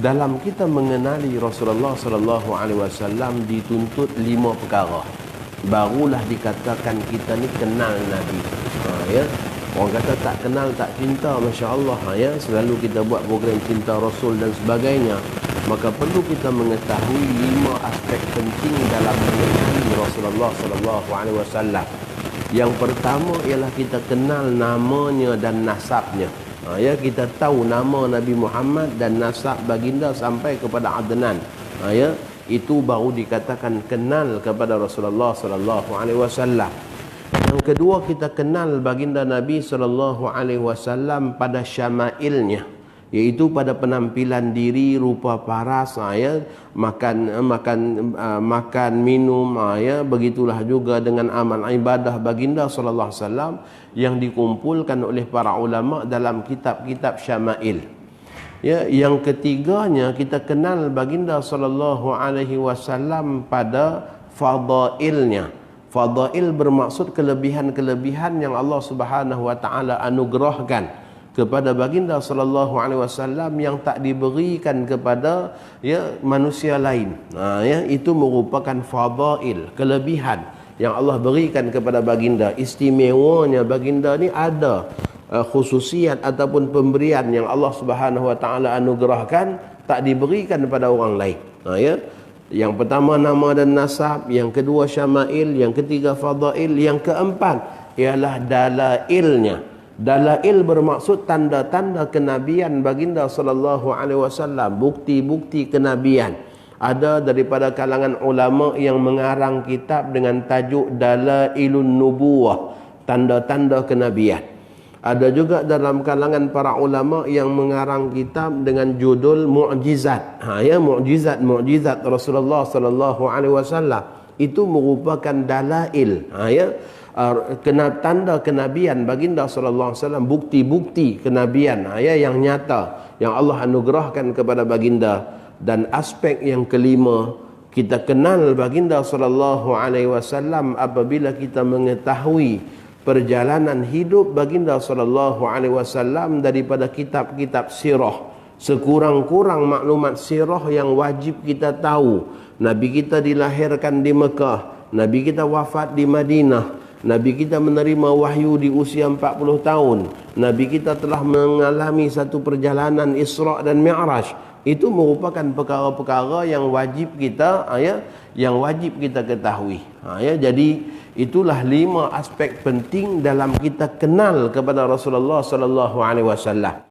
dalam kita mengenali Rasulullah sallallahu alaihi wasallam dituntut 5 perkara. Barulah dikatakan kita ni kenal Nabi. Ya. Orang kata tak kenal tak cinta, masya-Allah, ya. Selalu kita buat program cinta Rasul dan sebagainya. Maka perlu kita mengetahui 5 aspek penting dalam mengenali Rasulullah sallallahu alaihi wasallam. Yang pertama ialah kita kenal namanya dan nasabnya. Ya, kita tahu nama Nabi Muhammad dan nasab baginda sampai kepada Adnan. Ya, itu baru dikatakan kenal kepada Rasulullah sallallahu alaihi wasallam. Yang kedua, kita kenal baginda Nabi sallallahu alaihi wasallam pada syama'ilnya, iaitu pada penampilan diri, rupa paras, ya, makan minum, ya, begitulah juga dengan amal ibadah baginda sallallahu alaihi wasallam yang dikumpulkan oleh para ulama dalam kitab-kitab syama'il. Ya, yang ketiganya, kita kenal baginda sallallahu alaihi wasallam pada fadailnya. Fadail bermaksud kelebihan-kelebihan yang Allah Subhanahu wa taala anugerahkan kepada baginda sallallahu alaihi wasallam yang tak diberikan kepada, ya, manusia lain. Ya, itu merupakan fadail, kelebihan yang Allah berikan kepada baginda. Istimewanya baginda ni ada khususiat ataupun pemberian yang Allah Subhanahu wa taala anugerahkan tak diberikan kepada orang lain. Ya. Yang pertama nama dan nasab, yang kedua syama'il, yang ketiga fadail, yang keempat ialah dalailnya. Dalail bermaksud tanda-tanda kenabian baginda sallallahu alaihi wasallam, bukti-bukti kenabian. Ada daripada kalangan ulama yang mengarang kitab dengan tajuk Dalailun Nubuwah, tanda-tanda kenabian. Ada juga dalam kalangan para ulama yang mengarang kitab dengan judul Mu'jizat. Ya, mukjizat Rasulullah sallallahu alaihi wasallam itu merupakan dalail. Ya, tanda kenabian baginda sallallahu alaihi wasallam, bukti-bukti kenabian, ya, yang nyata yang Allah anugerahkan kepada baginda. Dan aspek yang kelima, kita kenal baginda sallallahu alaihi wasallam apabila kita mengetahui perjalanan hidup baginda sallallahu alaihi wasallam daripada kitab-kitab sirah. Sekurang-kurang maklumat sirah yang wajib kita tahu. Nabi kita dilahirkan di Mekah, Nabi kita wafat di Madinah, Nabi kita menerima wahyu di usia 40 tahun, Nabi kita telah mengalami satu perjalanan Isra' dan Mi'raj. Itu merupakan perkara-perkara yang wajib kita, ya, yang wajib kita ketahui. Ya, jadi itulah 5 aspek penting dalam kita kenal kepada Rasulullah sallallahu alaihi wasallam.